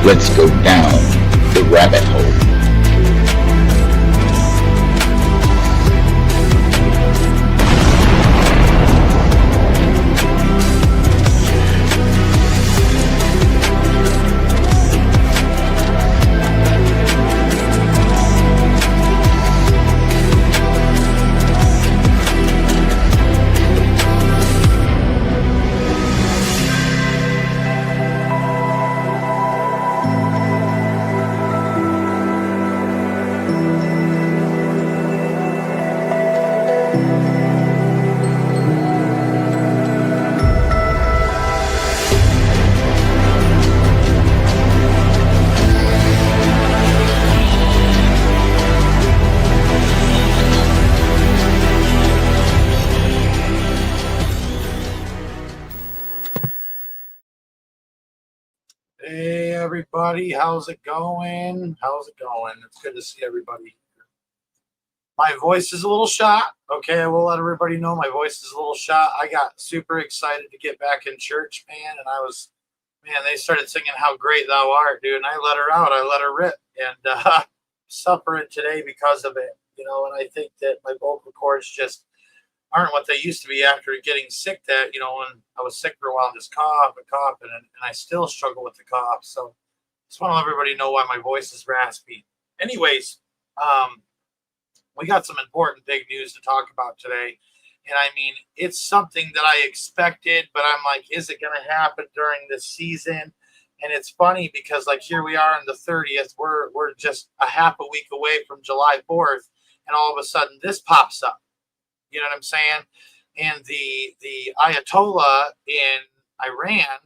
Let's go down the rabbit hole. Hey everybody, how's it going? It's good to see everybody. My voice is a little shot. Okay, I will let everybody know my voice is a little shot. I got super excited to get back in church, man, and they started singing "How Great Thou Art," dude, and I let her out. I let her rip, and suffering today because of it, and I think that my vocal cords just aren't what they used to be after getting sick. That when I was sick for a while, just cough and cough, and I still struggle with the cough. So just want to let everybody know why my voice is raspy. Anyways, we got some important big news to talk about today, and I mean it's something that I expected, but I'm like, is it going to happen during this season? And it's funny because like here we are on the 30th, we're just a half a week away from July 4th, and all of a sudden this pops up. You know what I'm saying? And the Ayatollah in Iran,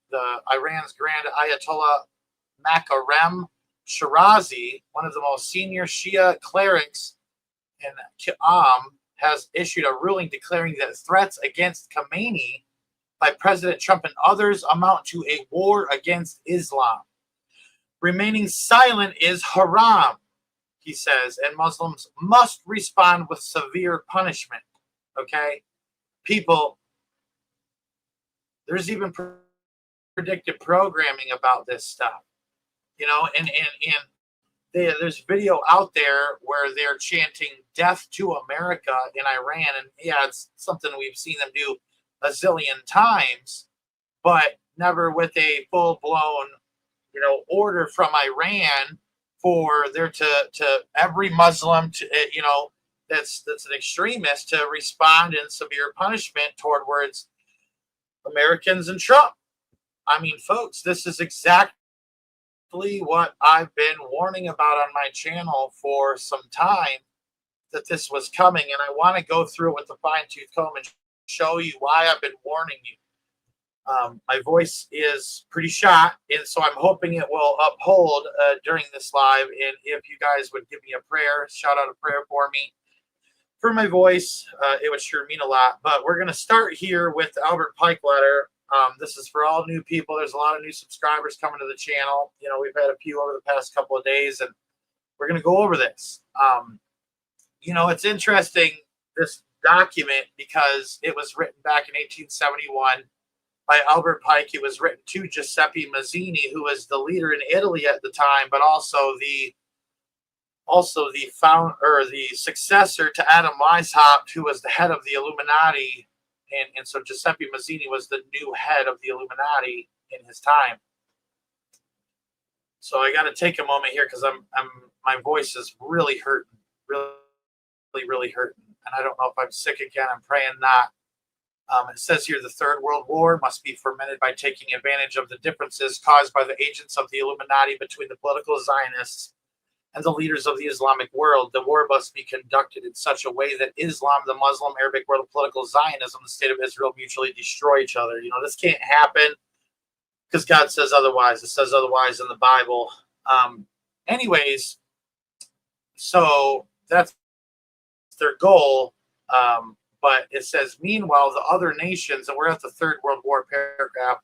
the Iran's Grand Ayatollah Makarem Shirazi, one of the most senior Shia clerics in Qom, has issued a ruling declaring that threats against Khamenei by President Trump and others amount to a war against Islam. Remaining silent is haram, he says, and Muslims must respond with severe punishment. Okay? People, there's even predictive programming about this stuff. And there's video out there where they're chanting death to America in Iran. And yeah, it's something we've seen them do a zillion times, but never with a full-blown, order from Iran for there to every Muslim that's an extremist to respond in severe punishment towards Americans and Trump. I mean, folks, this is exactly what I've been warning about on my channel for some time, that this was coming, and I want to go through it with a fine-tooth comb and show you why I've been warning you. My voice is pretty shot, and so I'm hoping it will uphold during this live. And if you guys would give me a prayer, shout out a prayer for me, for my voice, it would sure mean a lot. But we're going to start here with the Albert Pike letter. This is for all new people. There's a lot of new subscribers coming to the channel. We've had a few over the past couple of days, and we're going to go over this. It's interesting, this document, because it was written back in 1871 by Albert Pike. It was written to Giuseppe Mazzini, who was the leader in Italy at the time, but also the successor to Adam Weishaupt, who was the head of the Illuminati, and so Giuseppe Mazzini was the new head of the Illuminati in his time. So I got to take a moment here because my voice is really hurting, really hurting, and I don't know if I'm sick again. I'm praying not. It says here, the Third World War must be fomented by taking advantage of the differences caused by the agents of the Illuminati between the political Zionists and the leaders of the Islamic world. The war must be conducted in such a way that Islam, the Muslim, Arabic world, political Zionism, the state of Israel mutually destroy each other. This can't happen because God says otherwise. It says otherwise in the Bible. Anyways, so that's their goal. But it says, meanwhile, the other nations, and we're at the Third World War paragraph,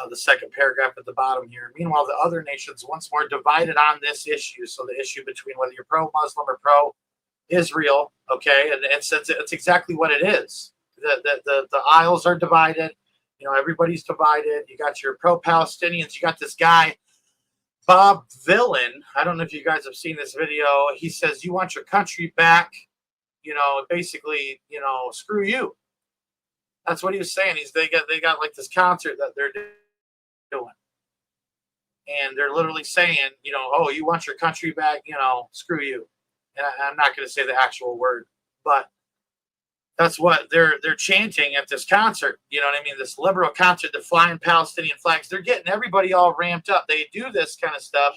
the second paragraph at the bottom here. Meanwhile, the other nations once more divided on this issue. So the issue between whether you're pro-Muslim or pro-Israel, okay? And it's exactly what it is. The aisles are divided. everybody's divided. You got your pro-Palestinians. You got this guy, Bob Villain. I don't know if you guys have seen this video. He says, you want your country back, basically, screw you. That's what he was saying. They got like this concert that they're doing. And they're literally saying, oh, you want your country back, screw you. And I'm not going to say the actual word, but that's what they're chanting at this concert. You know what I mean? This liberal concert, they're flying Palestinian flags. They're getting everybody all ramped up. They do this kind of stuff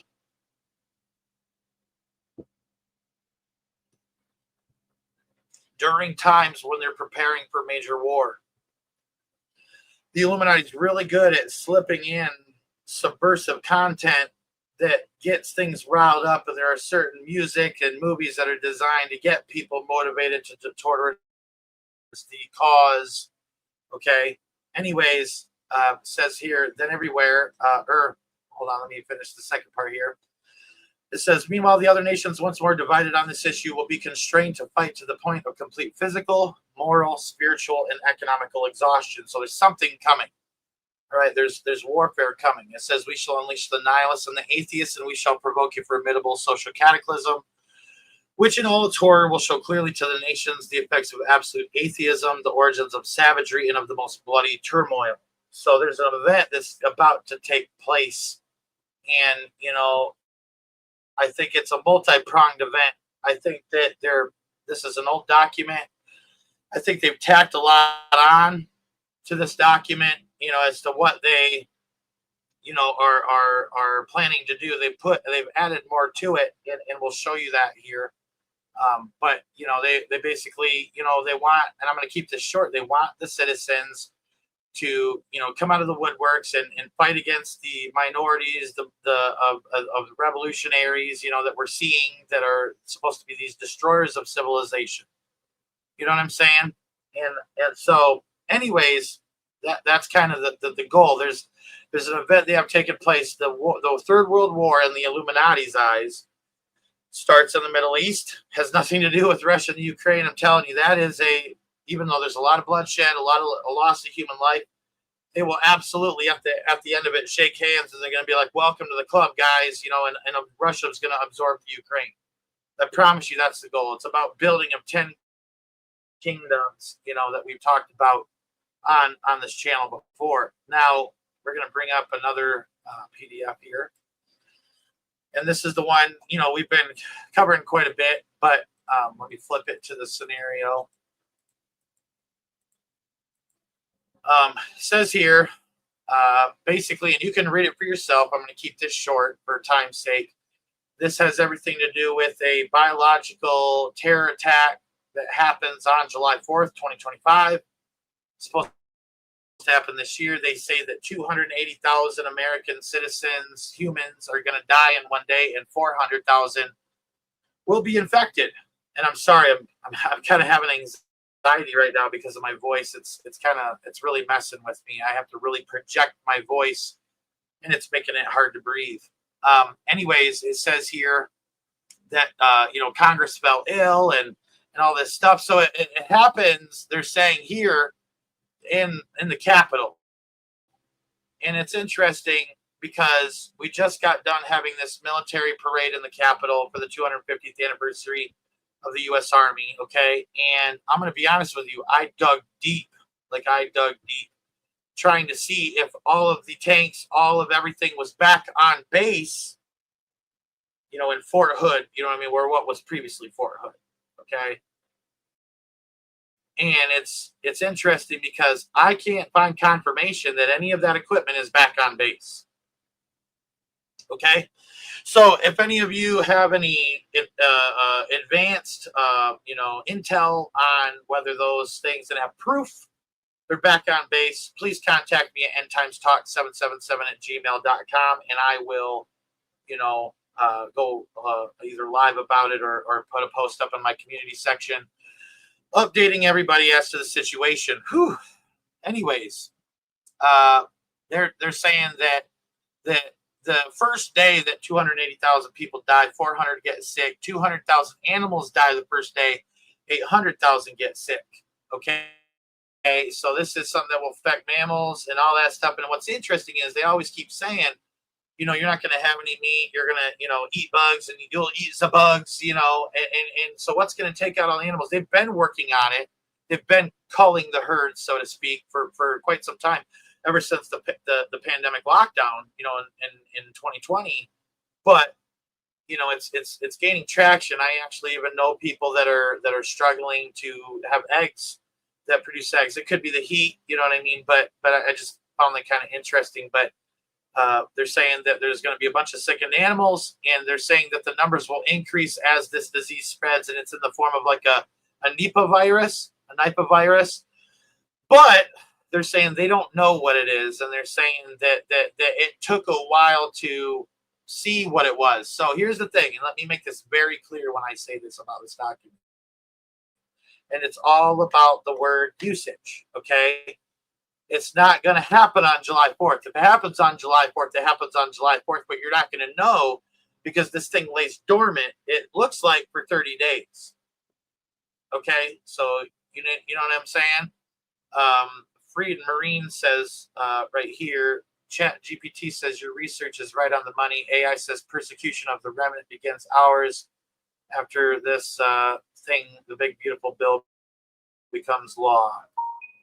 during times when they're preparing for major war. The Illuminati's really good at slipping in subversive content that gets things riled up, and there are certain music and movies that are designed to get people motivated to towards the cause. Okay. Anyways, says here, then everywhere, hold on, let me finish the second part here. It says, meanwhile, the other nations, once more divided on this issue, will be constrained to fight to the point of complete physical, moral, spiritual, and economical exhaustion. So there's something coming. All right, there's warfare coming. It says, we shall unleash the nihilists and the atheists, and we shall provoke a formidable social cataclysm, which in all its horror will show clearly to the nations the effects of absolute atheism, the origins of savagery, and of the most bloody turmoil. So there's an event that's about to take place. And, I think it's a multi-pronged event. I think that this is an old document. I think they've tacked a lot on to this document, as to what they, are planning to do. They've added more to it, and we'll show you that here. But they basically, they want, and I'm going to keep this short. They want the citizens to, come out of the woodworks and fight against the minorities, of revolutionaries, that we're seeing that are supposed to be these destroyers of civilization. You know what I'm saying? And so, anyways, that's kind of the goal. There's an event they have taken place. The Third World War in the Illuminati's eyes starts in the Middle East. Has nothing to do with Russia and Ukraine. I'm telling you, that is even though there's a lot of bloodshed, a loss of human life, they will absolutely at the end of it shake hands, and they're going to be like, welcome to the club, guys, and Russia's going to absorb the Ukraine. I promise you that's the goal. It's about building of 10 kingdoms, that we've talked about on this channel before. Now we're going to bring up another PDF here. And this is the one, we've been covering quite a bit, but let me flip it to the scenario. Says here, basically, and you can read it for yourself. I'm going to keep this short for time's sake. This has everything to do with a biological terror attack that happens on July 4th, 2025. It's supposed to happen this year. They say that 280,000 American citizens, humans, are going to die in one day, and 400,000 will be infected. And I'm sorry, I'm kind of having anxiety right now because of my voice. It's really messing with me. I have to really project my voice, and it's making it hard to breathe. Anyways, it says here that Congress fell ill and all this stuff. So it happens. They're saying here in the Capitol, and it's interesting because we just got done having this military parade in the Capitol for the 250th anniversary of the U.S. Army. Okay, and I'm going to be honest with you. I dug deep, trying to see if all of the tanks, all of everything was back on base, in Fort Hood, where what was previously Fort Hood. Okay. And it's interesting because I can't find confirmation that any of that equipment is back on base. Okay. So if any of you have any advanced, intel on whether those things that have proof they're back on base, please contact me at endtimestalk777@gmail.com, and I will, go either live about it or put a post up in my community section, updating everybody as to the situation. Whew. Anyways, they're saying that the first day that 280,000 people died, 400 get sick, 200,000 animals die the first day, 800,000 get sick. Okay. so this is something that will affect mammals and all that stuff. And what's interesting is they always keep saying, you're not going to have any meat. You're going to, eat bugs, and you'll eat the bugs, and so what's going to take out all the animals? They've been working on it. They've been culling the herd, so to speak, for quite some time, ever since the pandemic lockdown, in 2020. But it's gaining traction. I actually even know people that are struggling to have eggs that produce eggs. It could be the heat, you know what I mean? But I just found that kind of interesting. But they're saying that there's going to be a bunch of sickened animals, and they're saying that the numbers will increase as this disease spreads, and it's in the form of like a Nipah virus. But they're saying they don't know what it is, and they're saying that it took a while to see what it was. So here's the thing, and let me make this very clear when I say this about this document. And it's all about the word usage, okay? It's not going to happen on July 4th. If it happens on July 4th, it happens on July 4th, but you're not going to know because this thing lays dormant, it looks like, for 30 days. Okay? So, you know what I'm saying? Freed Marine says right here, Chat GPT says your research is right on the money. AI says persecution of the remnant begins hours after this thing, the big beautiful bill, becomes law.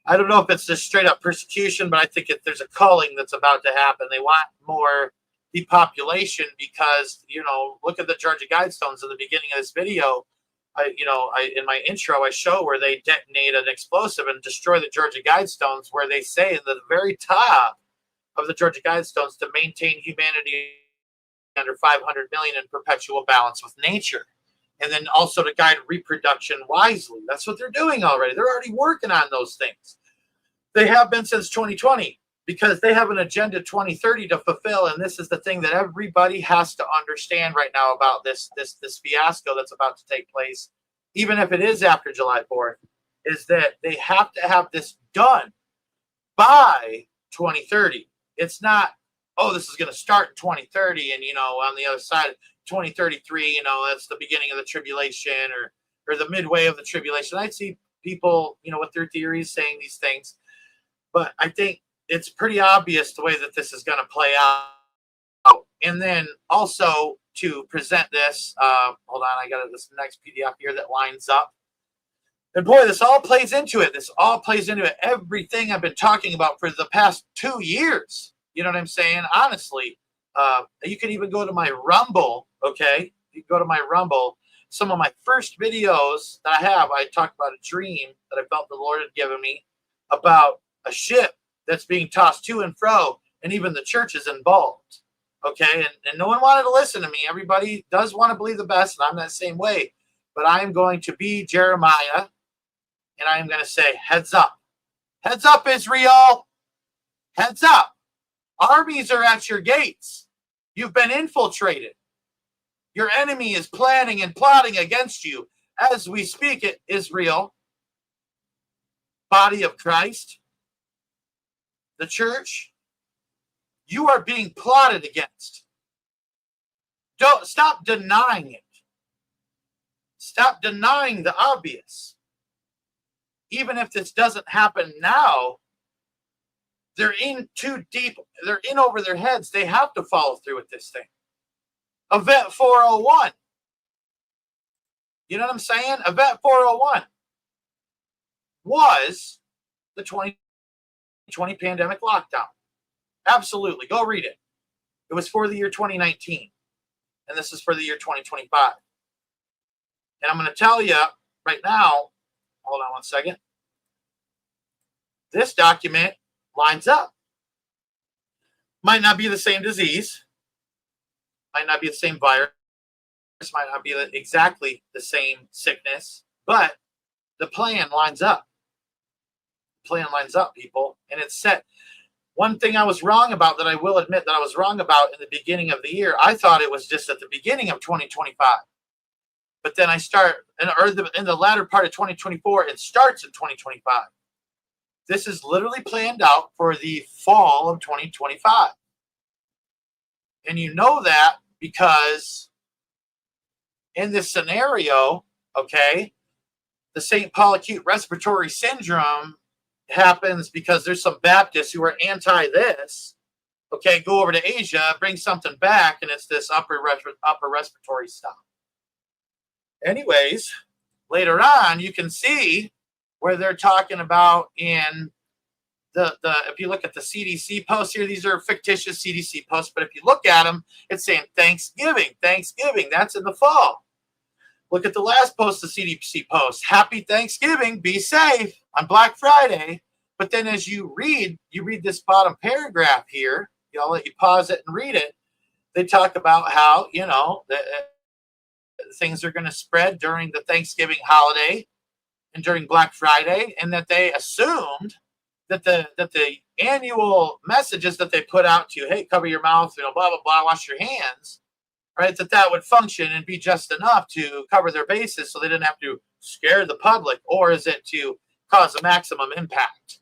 I don't know if it's just straight up persecution, but I think there's a culling that's about to happen. They want more depopulation because, look at the Georgia Guidestones in the beginning of this video. In my intro, I show where they detonate an explosive and destroy the Georgia Guidestones, where they say in the very top of the Georgia Guidestones to maintain humanity under 500 million in perpetual balance with nature. And then also to guide reproduction wisely. That's what they're doing already. They're already working on those things. They have been since 2020 because they have an agenda 2030 to fulfill. And this is the thing that everybody has to understand right now about this fiasco that's about to take place, even if it is after July 4th, is that they have to have this done by 2030. It's not, this is going to start in 2030 and, on the other side, 2033, that's the beginning of the tribulation or the midway of the tribulation. I see people, with their theories saying these things, but I think it's pretty obvious the way that this is going to play out. And then also to present this, hold on, I got this next PDF here that lines up. And boy, this all plays into it. Everything I've been talking about for the past 2 years. You know what I'm saying? Honestly, you can even go to my Rumble, okay? You can go to my Rumble. Some of my first videos that I talked about a dream that I felt the Lord had given me about a ship that's being tossed to and fro, and even the church is involved, okay? And no one wanted to listen to me. Everybody does want to believe the best, and I'm that same way. But I am going to be Jeremiah, and I am going to say, heads up. Heads up, Israel. Heads up. Armies are at your gates. You've been infiltrated. Your enemy is planning and plotting against you. As we speak it, Israel, body of Christ, the church, you are being plotted against. Don't stop denying it. Stop denying the obvious. Even if this doesn't happen now, they're in too deep. They're in over their heads. They have to follow through with this thing. Event 401. You know what I'm saying? Event 401 was the 2020 pandemic lockdown. Absolutely. Go read it. It was for the year 2019. And this is for the year 2025. And I'm going to tell you right now, hold on one second. This document lines up. Might not be the same disease. Might not be the same virus. Might not be exactly the same sickness. But the plan lines up. The plan lines up, people. And it's set. One thing I was wrong about that I will admit that I was wrong about in the beginning of the year, I thought it was just at the beginning of 2025. But then I start, in the latter part of 2024, it starts in 2025. This is literally planned out for the fall of 2025. And you know that because in this scenario, okay, the St. Paul acute respiratory syndrome happens because there's some Baptists who are anti this. Okay, go over to Asia, bring something back, and it's this upper respiratory stuff. Anyways, later on, you can see where they're talking about in the if you look at the CDC posts here, these are fictitious CDC posts, but if you look at them, it's saying Thanksgiving. That's in the fall. Look at the last post, the CDC post. Happy Thanksgiving, be safe on Black Friday. But then as you read this bottom paragraph here, I'll let you pause it and read it. They talk about how, things are going to spread during the Thanksgiving holiday and during Black Friday, and that they assumed that the annual messages that they put out to you, hey, cover your mouth, blah, blah, blah, wash your hands, right, that would function and be just enough to cover their bases so they didn't have to scare the public, or is it to cause a maximum impact?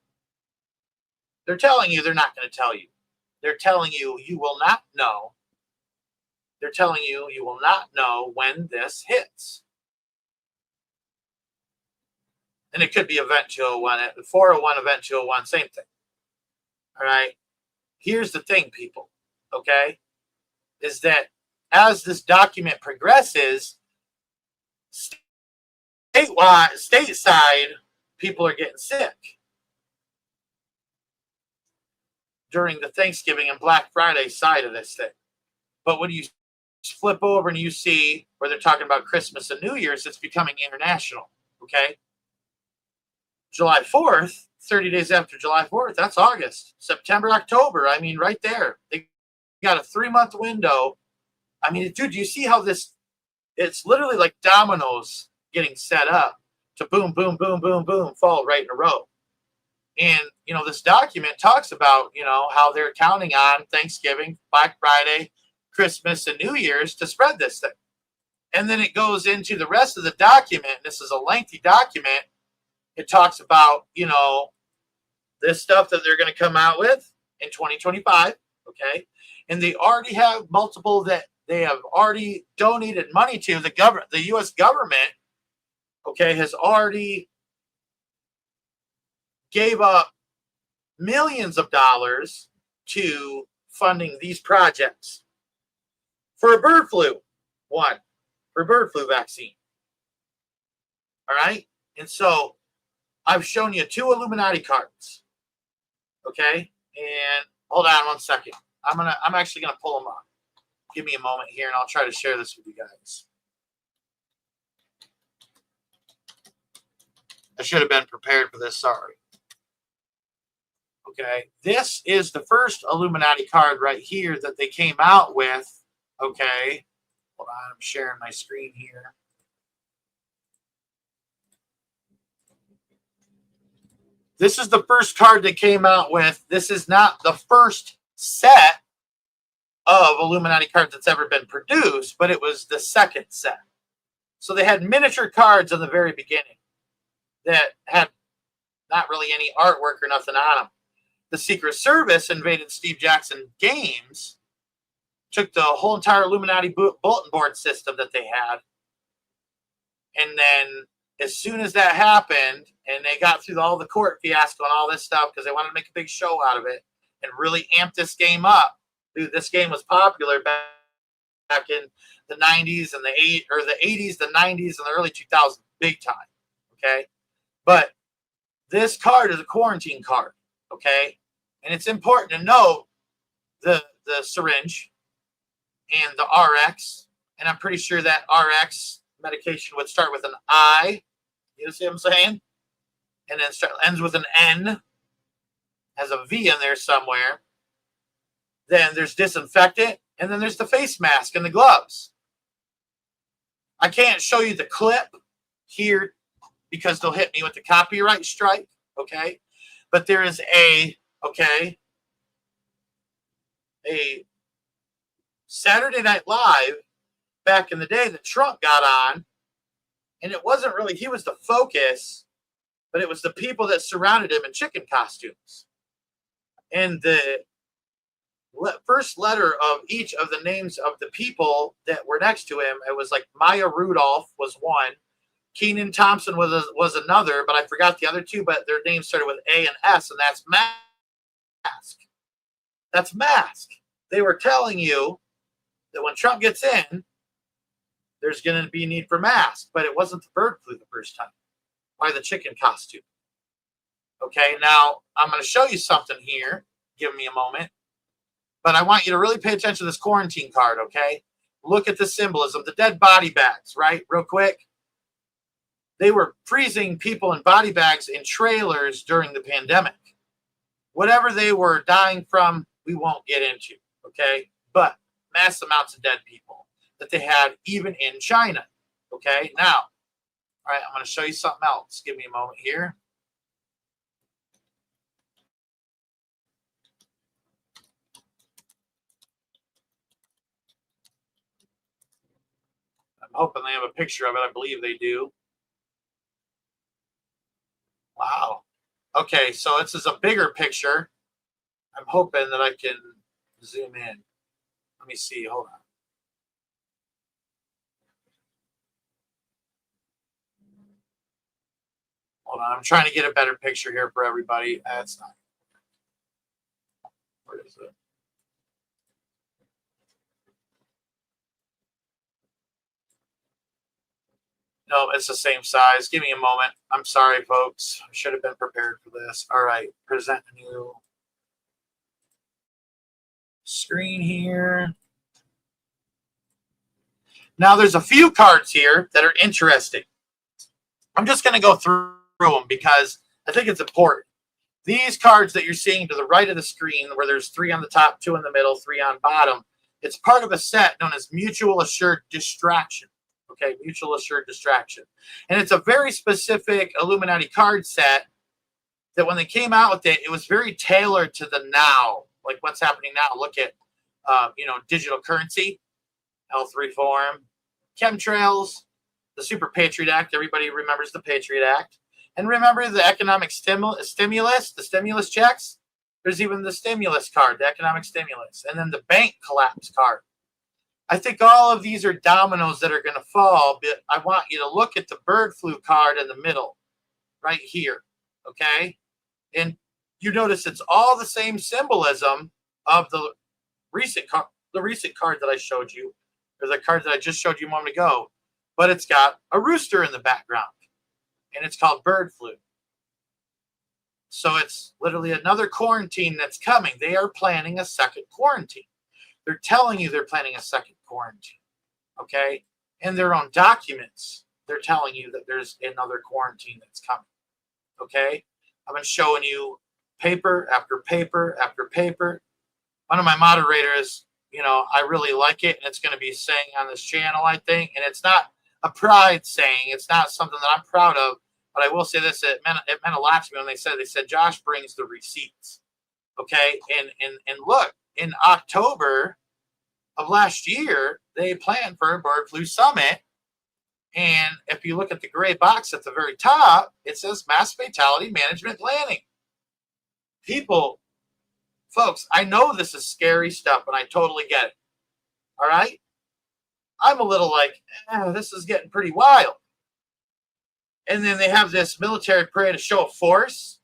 They're telling you they're not going to tell you. They're telling you you will not know. They're telling you you will not know when this hits. And it could be Event 201, 401, Event 201, same thing. All right. Here's the thing, people, okay, is that as this document progresses, stateside, people are getting sick during the Thanksgiving and Black Friday side of this thing. But when you flip over and you see where they're talking about Christmas and New Year's, it's becoming international, okay? July 4th, 30 days after July 4th, that's August. September, October, I mean, right there. They got a 3-month window. I mean, dude, do you see how it's literally like dominoes getting set up to boom, boom, boom, boom, boom, fall right in a row. And, this document talks about, how they're counting on Thanksgiving, Black Friday, Christmas, and New Year's to spread this thing. And then it goes into the rest of the document. This is a lengthy document. It talks about, this stuff that they're going to come out with in 2025, okay? And they already have multiple that they have already donated money to. The U.S. government, okay, has already gave up millions of dollars to funding these projects for a bird flu vaccine. All right. And so I've shown you 2 Illuminati cards. Okay. And hold on one second. I'm actually going to pull them up. Give me a moment here and I'll try to share this with you guys. I should have been prepared for this. Sorry. Okay, this is the first Illuminati card right here that they came out with. Okay, hold on, I'm sharing my screen here. This is the first card they came out with. This is not the first set of Illuminati cards that's ever been produced, but it was the second set. So they had miniature cards in the very beginning that had not really any artwork or nothing on them. The Secret Service invaded Steve Jackson Games, took the whole entire Illuminati bulletin board system that they had, and then as soon as that happened, and they got through all the court fiasco and all this stuff because they wanted to make a big show out of it and really amp this game up. Dude, this game was popular back in the 90s and the 80s, the 90s, and the early 2000s, big time. Okay, but this card is a quarantine card. Okay. And it's important to note the syringe and the RX. And I'm pretty sure that RX medication would start with an I. You see what I'm saying? And then ends with an N. Has a V in there somewhere. Then there's disinfectant. And then there's the face mask and the gloves. I can't show you the clip here because they'll hit me with the copyright strike. Okay. But there is a Saturday Night Live back in the day that Trump got on, and it wasn't really, he was the focus, but it was the people that surrounded him in chicken costumes. And the first letter of each of the names of the people that were next to him, it was like Maya Rudolph was one, Keenan Thompson was another, but I forgot the other two, but their names started with A and S, and that's mask. That's mask. They were telling you that when Trump gets in, there's going to be a need for masks, but it wasn't the bird flu the first time. Why the chicken costume? Okay, now I'm going to show you something here. Give me a moment. But I want you to really pay attention to this quarantine card, okay? Look at the symbolism, the dead body bags, right? Real quick. They were freezing people in body bags in trailers during the pandemic. Whatever they were dying from, we won't get into, okay? But mass amounts of dead people that they had even in China, okay? Now, all right, I'm going to show you something else. Give me a moment here. I'm hoping they have a picture of it. I believe they do. Wow. Okay, so this is a bigger picture. I'm hoping that I can zoom in. Let me see. Hold on. Hold on. I'm trying to get a better picture here for everybody. That's not. Where is it? No, it's the same size. Give me a moment. I'm sorry, folks. I should have been prepared for this. All right. Present a new screen here. Now, there's a few cards here that are interesting. I'm just going to go through them because I think it's important. These cards that you're seeing to the right of the screen, where there's 3 on the top, 2 in the middle, 3 on bottom, it's part of a set known as Mutual Assured Distraction. Okay, Mutual Assured Distraction. And it's a very specific Illuminati card set that when they came out with it, it was very tailored to the now, like what's happening now. Look at, digital currency, health reform, chemtrails, the Super Patriot Act. Everybody remembers the Patriot Act. And remember the economic stimulus, the stimulus checks? There's even the stimulus card, the economic stimulus. And then the bank collapse card. I think all of these are dominoes that are going to fall, but I want you to look at the bird flu card in the middle, right here, okay? And you notice it's all the same symbolism of the recent card that I showed you, or the card that I just showed you a moment ago, but it's got a rooster in the background, and it's called bird flu. So it's literally another quarantine that's coming. They are planning a second quarantine. They're telling you they're planning a second quarantine, okay? In their own documents, they're telling you that there's another quarantine that's coming, okay? I've been showing you paper after paper after paper. One of my moderators, I really like it, and it's going to be saying on this channel, I think, and it's not a pride saying. It's not something that I'm proud of, but I will say this: it meant a lot to me when they said Josh brings the receipts, okay? And look. In October of last year, they planned for a bird flu summit. And if you look at the gray box at the very top, it says mass fatality management planning. People, folks, I know this is scary stuff, and I totally get it. All right? I'm a little like, this is getting pretty wild. And then they have this military parade, a show of force.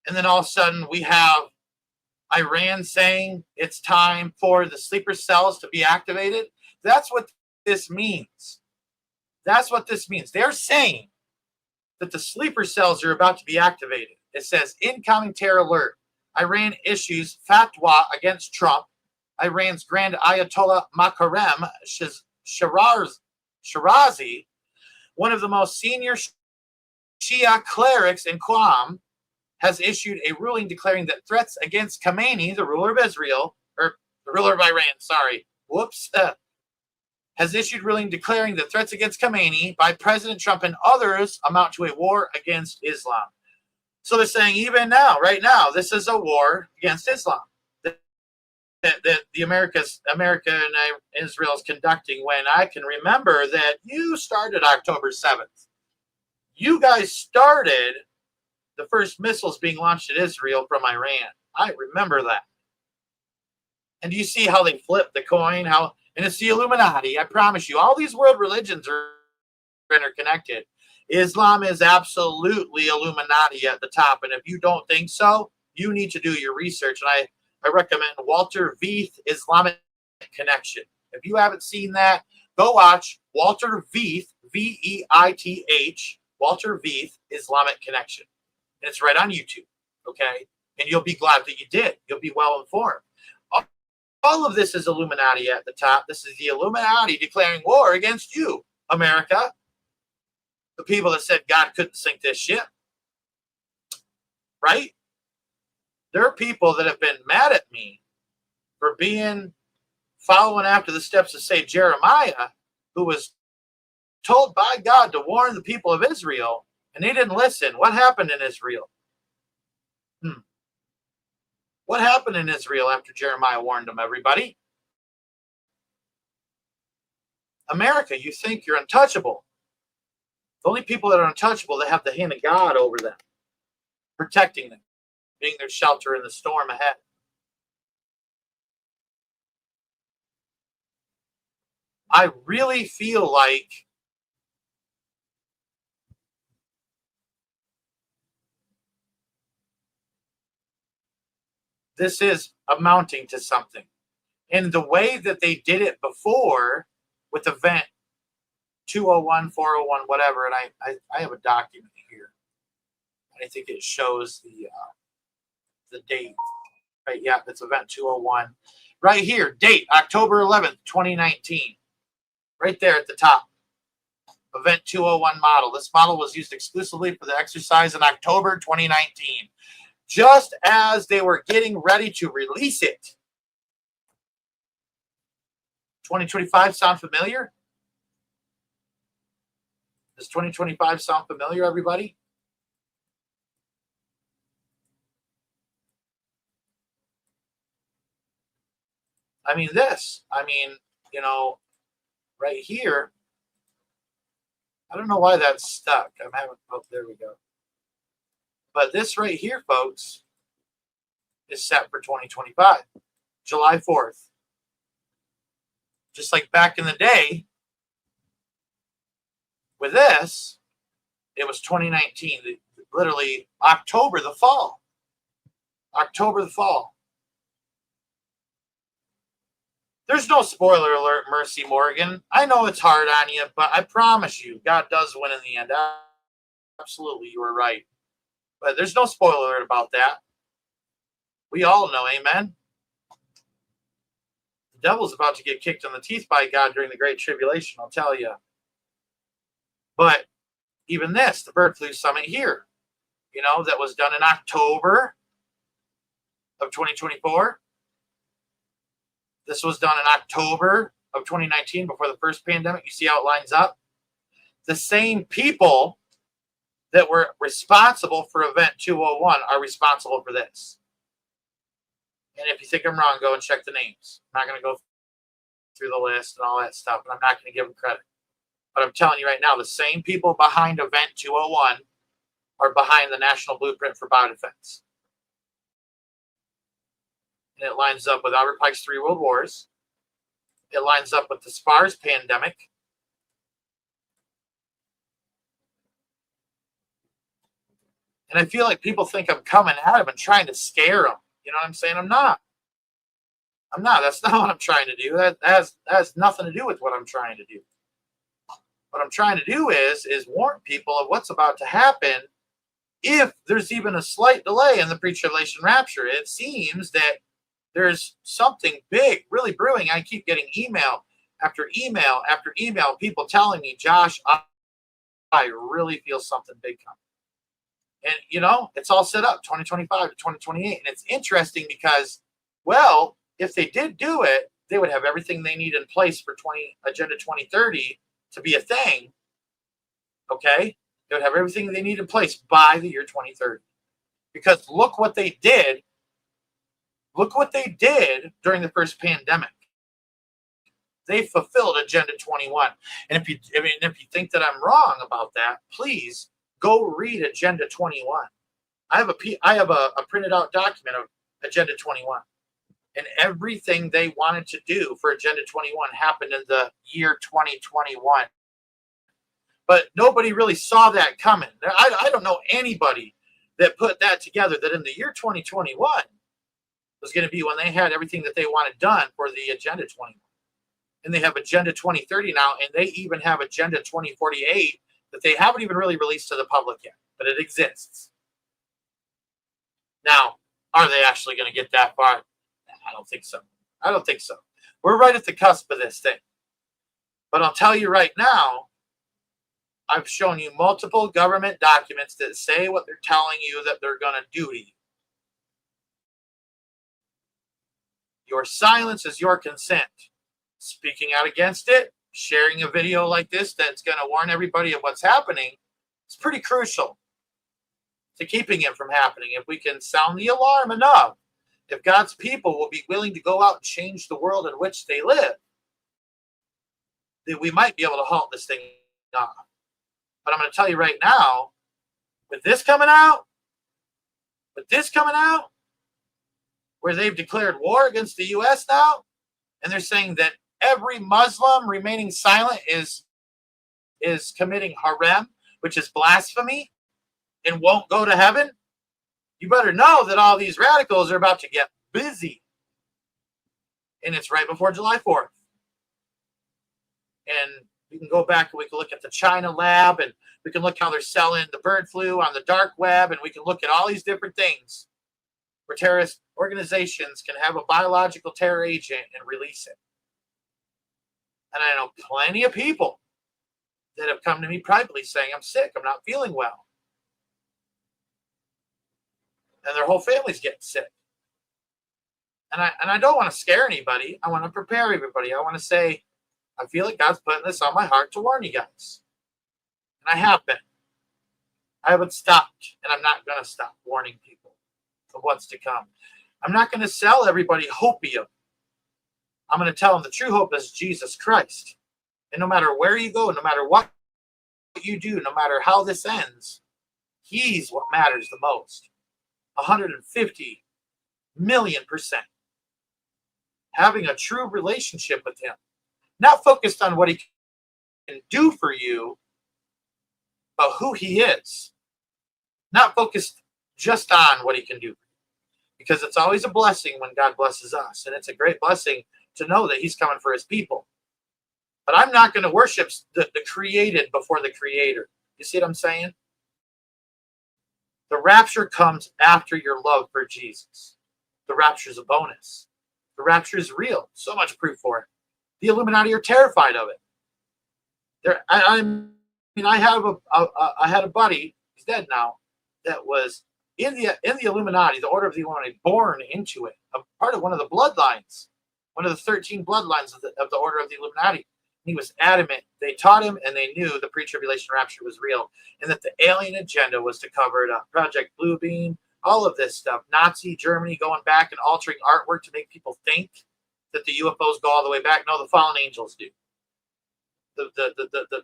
And then all of a sudden we have Iran saying it's time for the sleeper cells to be activated. That's what this means. That's what this means. They're saying that the sleeper cells are about to be activated. It says incoming terror alert. Iran issues fatwa against Trump. Iran's Grand Ayatollah Makarem Shirazi, one of the most senior Shia clerics in Qom, has issued a ruling declaring that threats against Khamenei, the ruler of Israel, or the ruler of Iran, has issued ruling declaring that threats against Khamenei by President Trump and others amount to a war against Islam. So they're saying even now, right now, this is a war against Islam that America and Israel is conducting, when I can remember that you started October 7th. You guys started the first missiles being launched at Israel from Iran. I remember that. And do you see how they flip the coin? And it's the Illuminati. I promise you, all these world religions are interconnected. Islam is absolutely Illuminati at the top. And if you don't think so, you need to do your research. And I recommend Walter Veith, Islamic Connection. If you haven't seen that, go watch Walter Veith, Veith, Walter Veith, Islamic Connection. And it's right on YouTube. Okay. And you'll be glad that you did. You'll be well informed. All of this is Illuminati at the top. This is the Illuminati declaring war against you, America. The people that said God couldn't sink this ship. Right? There are people that have been mad at me for following after the steps of, say, Jeremiah, who was told by God to warn the people of Israel, and they didn't listen. What happened in Israel? What happened in Israel after Jeremiah warned them, everybody? America, you think you're untouchable. The only people that are untouchable, they have the hand of God over them, protecting them, being their shelter in the storm ahead. I really feel like this is amounting to something. And the way that they did it before with event 201, 401, whatever, and I have a document here. I think it shows the date. Right, yeah, it's event 201. Right here, date, October 11th, 2019. Right there at the top. Event 201 model. This model was used exclusively for the exercise in October 2019. Just as they were getting ready to release it. 2025 sound familiar? Does 2025 sound familiar, everybody? I mean, right here, I don't know why that's stuck. There we go. But this right here, folks, is set for 2025, July 4th. Just like back in the day, with this, it was 2019, literally October the fall. There's no spoiler alert, Mercy Morgan. I know it's hard on you, but I promise you, God does win in the end. Absolutely, you were right. But there's no spoiler alert about that. We all know, amen? The devil's about to get kicked in the teeth by God during the Great Tribulation, I'll tell you. But even this, the bird flu summit here, that was done in October of 2024. This was done in October of 2019 before the first pandemic. You see how it lines up? The same people that were responsible for event 201 are responsible for this. And if you think I'm wrong, go and check the names. I'm not going to go through the list and all that stuff, and I'm not going to give them credit. But I'm telling you right now, the same people behind event 201 are behind the National Blueprint for Biodefense. And it lines up with Albert Pike's 3 World Wars. It lines up with the SPARS pandemic. And I feel like people think I'm coming at them and trying to scare them. You know what I'm saying? I'm not. That's not what I'm trying to do. That has nothing to do with what I'm trying to do. What I'm trying to do is warn people of what's about to happen if there's even a slight delay in the pre-tribulation rapture. It seems that there's something big really brewing. I keep getting email after email after email, people telling me, Josh, I really feel something big coming. And, it's all set up 2025 to 2028. And it's interesting because, well, if they did do it, they would have everything they need in place for Agenda 2030 to be a thing. Okay? They would have everything they need in place by the year 2030. Because look what they did. Look what they did during the first pandemic. They fulfilled Agenda 21. And if you think that I'm wrong about that, please go read Agenda 21. I have a printed out document of Agenda 21. And everything they wanted to do for Agenda 21 happened in the year 2021. But nobody really saw that coming. I don't know anybody that put that together, that in the year 2021 was going to be when they had everything that they wanted done for the Agenda 21. And they have Agenda 2030 now, and they even have Agenda 2048 that they haven't even really released to the public yet, but it exists. Now, are they actually going to get that far? I don't think so. I don't think so. We're right at the cusp of this thing. But I'll tell you right now, I've shown you multiple government documents that say what they're telling you that they're going to do to you. Your silence is your consent. Speaking out against it, sharing a video like this that's going to warn everybody of what's happening, is pretty crucial to keeping it from happening. If we can sound the alarm enough, if God's people will be willing to go out and change the world in which they live, then we might be able to halt this thing off. But I'm going to tell you right now, with this coming out, where they've declared war against the U.S. now, and they're saying that every Muslim remaining silent is committing haram, which is blasphemy, and won't go to heaven, you better know that all these radicals are about to get busy. And it's right before July 4th. And we can go back and we can look at the China lab, and we can look how they're selling the bird flu on the dark web, and we can look at all these different things where terrorist organizations can have a biological terror agent and release it. And I know plenty of people that have come to me privately saying, I'm sick, I'm not feeling well. And their whole family's getting sick. And I don't want to scare anybody. I want to prepare everybody. I want to say, I feel like God's putting this on my heart to warn you guys. And I have been. I haven't stopped, and I'm not going to stop warning people of what's to come. I'm not going to sell everybody hopium. I'm going to tell them the true hope is Jesus Christ. And no matter where you go, no matter what you do, no matter how this ends, He's what matters the most. 150 million%. Having a true relationship with Him. Not focused on what He can do for you, but who He is. Not focused just on what He can do for you. Because it's always a blessing when God blesses us. And it's a great blessing to know that He's coming for His people. But I'm not going to worship the created before the Creator. You see what I'm saying? The rapture comes after your love for Jesus. The rapture is a bonus. The rapture is real. So much proof for it. The Illuminati are terrified of it. I had a buddy, he's dead now, that was in the Illuminati, the Order of the Illuminati, born into it, a part of one of the bloodlines, one of the 13 bloodlines of the Order of the Illuminati. He was adamant. They taught him, and they knew the pre-tribulation rapture was real, and that the alien agenda was to cover it up. Project Bluebeam, all of this stuff. Nazi Germany going back and altering artwork to make people think that the UFOs go all the way back. No, the fallen angels do.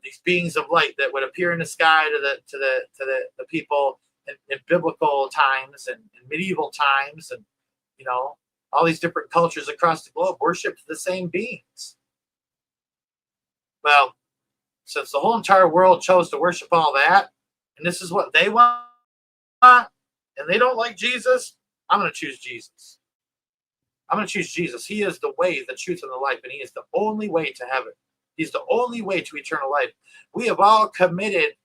These beings of light that would appear in the sky to the people in biblical times and in medieval times, and all these different cultures across the globe worshipped the same beings. Well, since the whole entire world chose to worship all that, and this is what they want, and they don't like Jesus, I'm going to choose Jesus. I'm going to choose Jesus. He is the way, the truth, and the life, and He is the only way to heaven. He's the only way to eternal life. We have all committed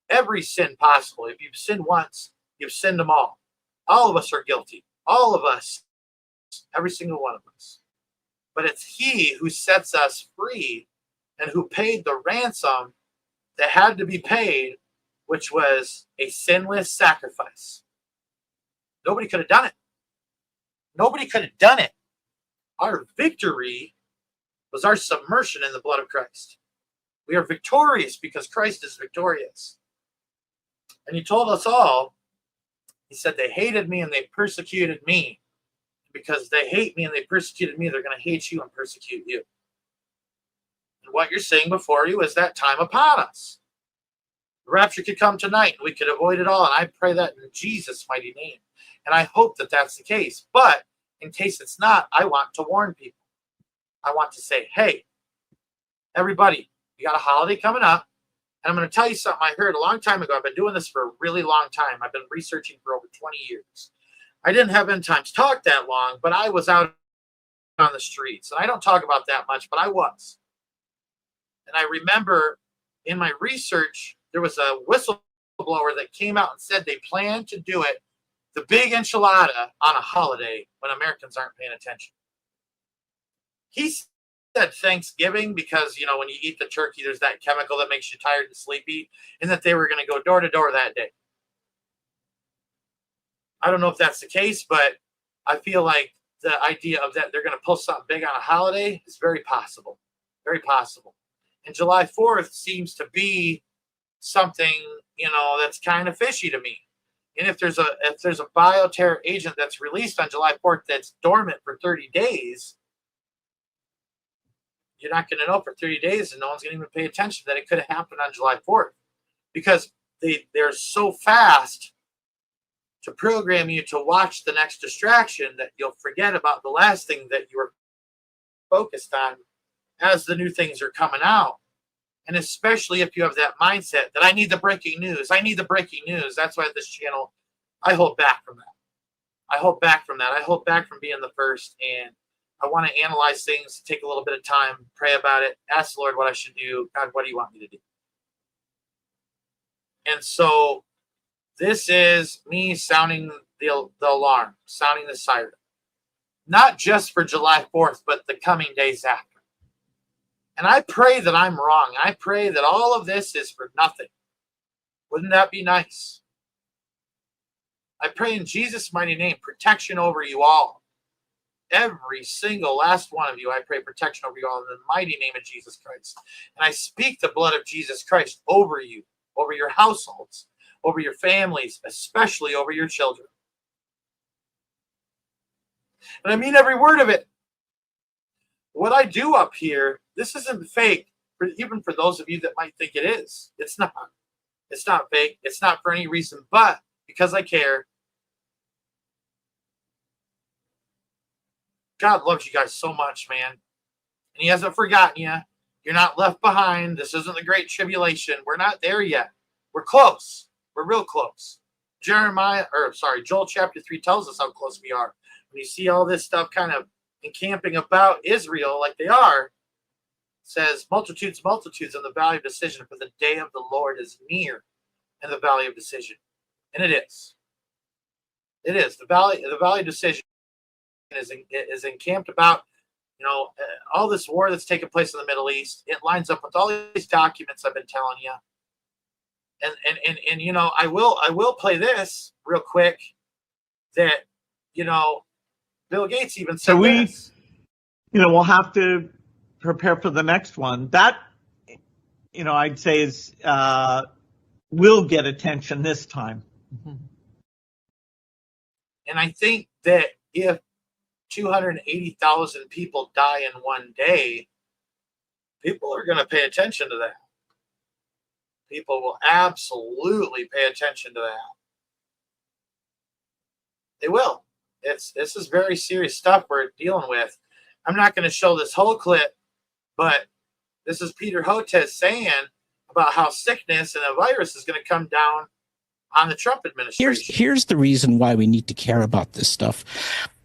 every sin possible. If you've sinned once, you've sinned them all. All of us are guilty. All of us. Every single one of us. But it's He who sets us free and who paid the ransom that had to be paid, which was a sinless sacrifice. Nobody could have done it. Nobody could have done it. Our victory was our submersion in the blood of Christ. We are victorious because Christ is victorious. And He told us all, He said, they hated me and they persecuted me. Because they hate me and they persecuted me, they're going to hate you and persecute you. And what you're seeing before you is that time upon us. The rapture could come tonight. We could avoid it all. And I pray that in Jesus' mighty name. And I hope that that's the case. But in case it's not, I want to warn people. I want to say, hey, everybody, you got a holiday coming up. And I'm going to tell you something I heard a long time ago. I've been doing this for a really long time. I've been researching for over 20 years. I didn't have End Times Talk that long, but I was out on the streets. And I don't talk about that much, but I was. And I remember in my research, there was a whistleblower that came out and said they planned to do it, the big enchilada, on a holiday when Americans aren't paying attention. He said Thanksgiving because, you know, when you eat the turkey, there's that chemical that makes you tired and sleepy, and that they were going to go door to door that day. I don't know if that's the case, but I feel like the idea of that they're going to pull something big on a holiday is very possible. Very possible. And July 4th seems to be something, you know, that's kind of fishy to me. And if there's a bioterror agent that's released on July 4th that's dormant for 30 days, you're not going to know for 30 days, and no one's going to even pay attention that it could have happened on July 4th, because they're so fast to program you to watch the next distraction that you'll forget about the last thing that you were focused on as the new things are coming out. And especially if you have that mindset that I need the breaking news. I need the breaking news. That's why this channel, I hold back from that. I hold back from being the first. And I want to analyze things, take a little bit of time, pray about it, ask the Lord what I should do. God, what do you want me to do? And so this is me sounding the alarm, sounding the siren. Not just for July 4th, but the coming days after. And I pray that I'm wrong. I pray that all of this is for nothing. Wouldn't that be nice? I pray in Jesus' mighty name, protection over you all. Every single last one of you, I pray protection over you all in the mighty name of Jesus Christ. And I speak the blood of Jesus Christ over you, over your households, over your families, especially over your children. And I mean every word of it. What I do up here, this isn't fake, even for those of you that might think it is. It's not. It's not fake. It's not for any reason but because I care. God loves you guys so much, man. And he hasn't forgotten you. You're not left behind. This isn't the great tribulation. We're not there yet. We're close. We're real close. Joel chapter 3 tells us how close we are. When you see all this stuff kind of encamping about Israel like they are, says multitudes in the valley of decision, for the day of the Lord is near in the valley of decision. And it is. It is. The valley of decision is encamped about, you know, all this war that's taking place in the Middle East. It lines up with all these documents I've been telling you. And you know, I will play this real quick that, you know, Bill Gates even said this. You know, we'll have to prepare for the next one. That, you know, I'd say is will get attention this time. Mm-hmm. And I think that if 280,000 people die in one day, people are going to pay attention to that. People will absolutely pay attention to that. They will. This is very serious stuff we're dealing with. I'm not going to show this whole clip, but this is Peter Hotez saying about how sickness and a virus is going to come down on the Trump administration. Here's the reason why we need to care about this stuff,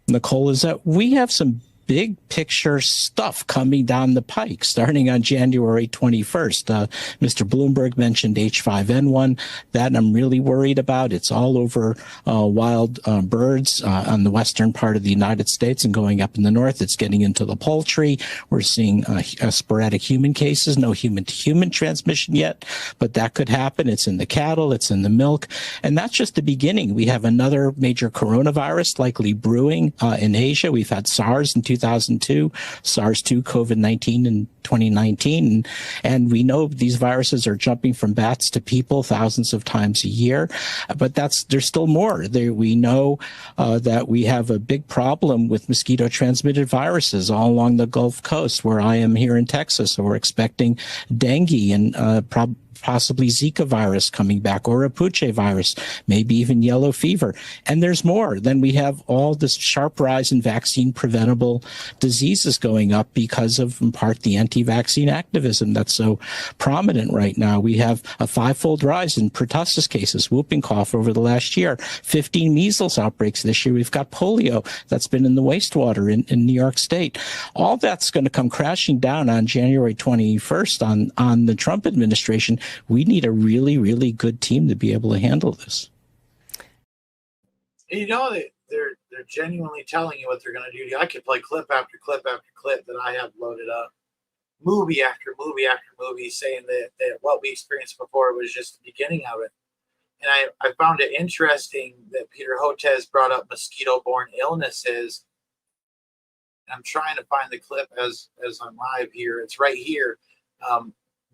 Nicole, is that we have some big picture stuff coming down the pike starting on January 21st. Mr. Bloomberg mentioned H5N1. That I'm really worried about. It's all over wild birds on the western part of the United States and going up in the north. It's getting into the poultry. We're seeing sporadic human cases, no human-to-human transmission yet, but that could happen. It's in the cattle. It's in the milk. And that's just the beginning. We have another major coronavirus likely brewing in Asia. We've had SARS in 2002, SARS-2, COVID-19 in 2019. And we know these viruses are jumping from bats to people thousands of times a year. But there's still more. We know that we have a big problem with mosquito-transmitted viruses all along the Gulf Coast, where I am here in Texas. So we're expecting dengue and possibly Zika virus coming back, or a Puche virus, maybe even yellow fever. And there's more. Then we have all this sharp rise in vaccine preventable diseases going up because of, in part, the anti-vaccine activism that's so prominent right now. We have a 5-fold rise in pertussis cases, whooping cough over the last year, 15 measles outbreaks this year. We've got polio that's been in the wastewater in New York State. All that's going to come crashing down on January 21st on the Trump administration. We need a really, really good team to be able to handle this. You know, they're genuinely telling you what they're going to do. I could play clip after clip after clip that I have loaded up, movie after movie after movie, saying that what we experienced before was just the beginning of it. And I found it interesting that Peter Hotez brought up mosquito-borne illnesses. I'm trying to find the clip as I'm live here. It's right here.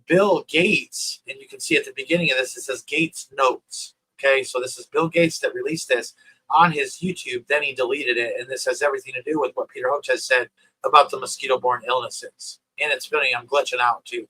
Bill Gates, and you can see at the beginning of this, it says Gates Notes. Okay, so this is Bill Gates that released this on his YouTube. Then he deleted it, and this has everything to do with what Peter Hotez said about the mosquito-borne illnesses. And it's funny, I'm glitching out too.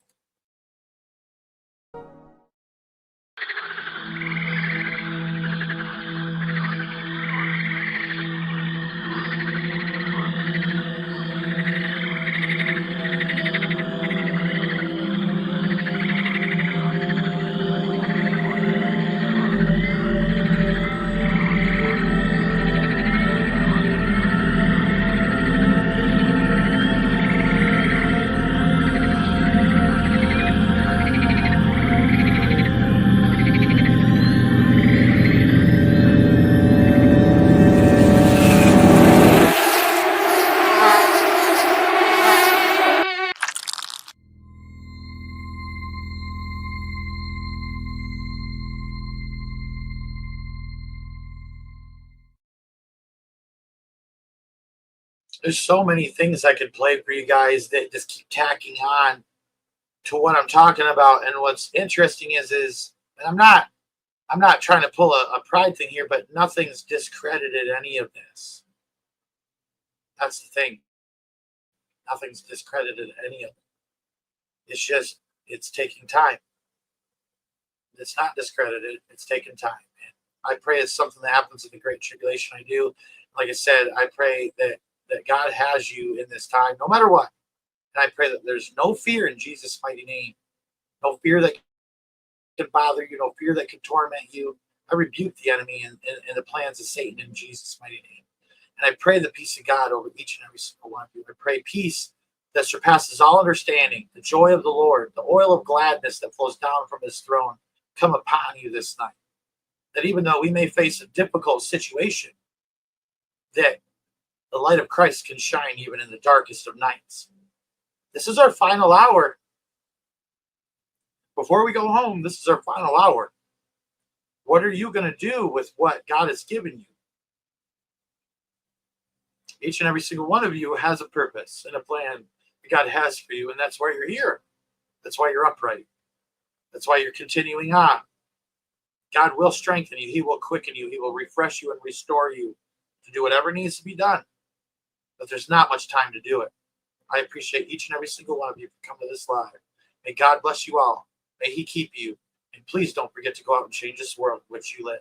There's so many things I could play for you guys that just keep tacking on to what I'm talking about. And what's interesting is and I'm not trying to pull a pride thing here, but nothing's discredited any of this. That's the thing. Nothing's discredited any of it. It's just, it's taking time. It's not discredited. It's taking time. And I pray it's something that happens in the Great Tribulation. I do. Like I said, I pray that God has you in this time, no matter what. And I pray that there's no fear in Jesus' mighty name. No fear that can bother you, no fear that can torment you. I rebuke the enemy and the plans of Satan in Jesus' mighty name. And I pray the peace of God over each and every single one of you. I pray peace that surpasses all understanding, the joy of the Lord, the oil of gladness that flows down from his throne, come upon you this night. That even though we may face a difficult situation, that the light of Christ can shine even in the darkest of nights. This is our final hour. Before we go home, this is our final hour. What are you going to do with what God has given you? Each and every single one of you has a purpose and a plan that God has for you, and that's why you're here. That's why you're upright. That's why you're continuing on. God will strengthen you. He will quicken you. He will refresh you and restore you to do whatever needs to be done. But there's not much time to do it. I appreciate each and every single one of you for coming to this live. May God bless you all. May he keep you. And please don't forget to go out and change this world in which you live.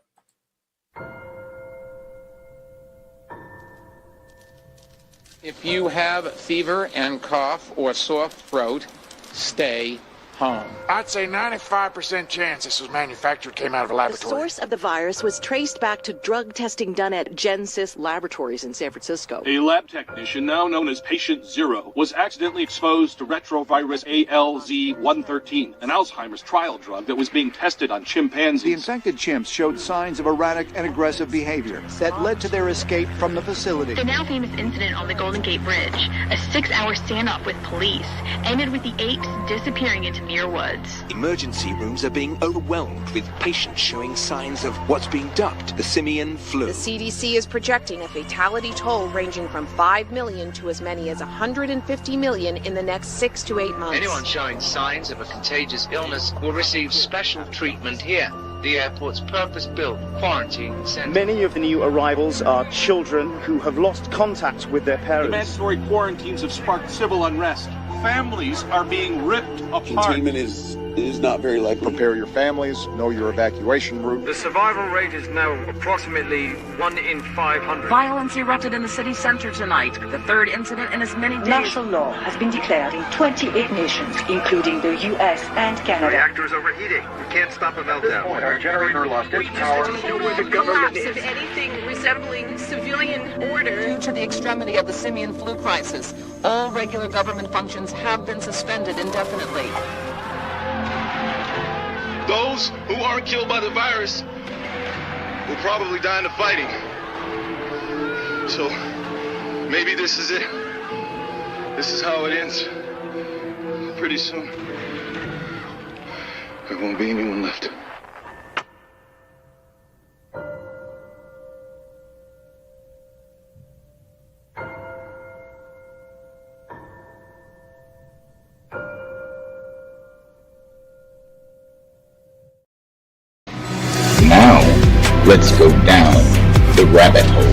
If you have fever and cough or sore throat, stay home. I'd say 95% chance this was manufactured, came out of a The laboratory. source of the virus was traced back to drug testing done at Genesis Laboratories in San Francisco. A lab technician, now known as Patient Zero, was accidentally exposed to retrovirus ALZ-113, an Alzheimer's trial drug that was being tested on chimpanzees. The infected chimps showed signs of erratic and aggressive behavior that led to their escape from the facility. The now famous incident on the Golden Gate Bridge, a 6-hour standoff with police, ended with the apes disappearing into near woods. Emergency rooms are being overwhelmed with patients showing signs of what's being dubbed the simian flu. The CDC is projecting a fatality toll ranging from 5 million to as many as 150 million in the next 6 to 8 months. Anyone showing signs of a contagious illness will receive special treatment here, the airport's purpose-built quarantine center. Many of the new arrivals are children who have lost contact with their parents. The mandatory quarantines have sparked civil unrest. families are being ripped apart. Containment is not very likely. Prepare your families, know your evacuation route. The survival rate is now approximately 1 in 500. Violence erupted in the city center tonight, the third incident in as many days. Martial law has been declared in 28 nations, including the U.S. and Canada. The reactor is overheating. We can't stop a meltdown. Our generator lost its power. The collapse of anything resembling civilian order. Due to the extremity of the simian flu crisis, all regular government functions have been suspended indefinitely. Those who aren't killed by the virus will probably die in the fighting. So maybe this is it. This is how it ends. Pretty soon, there won't be anyone left. Now, let's go down the rabbit hole.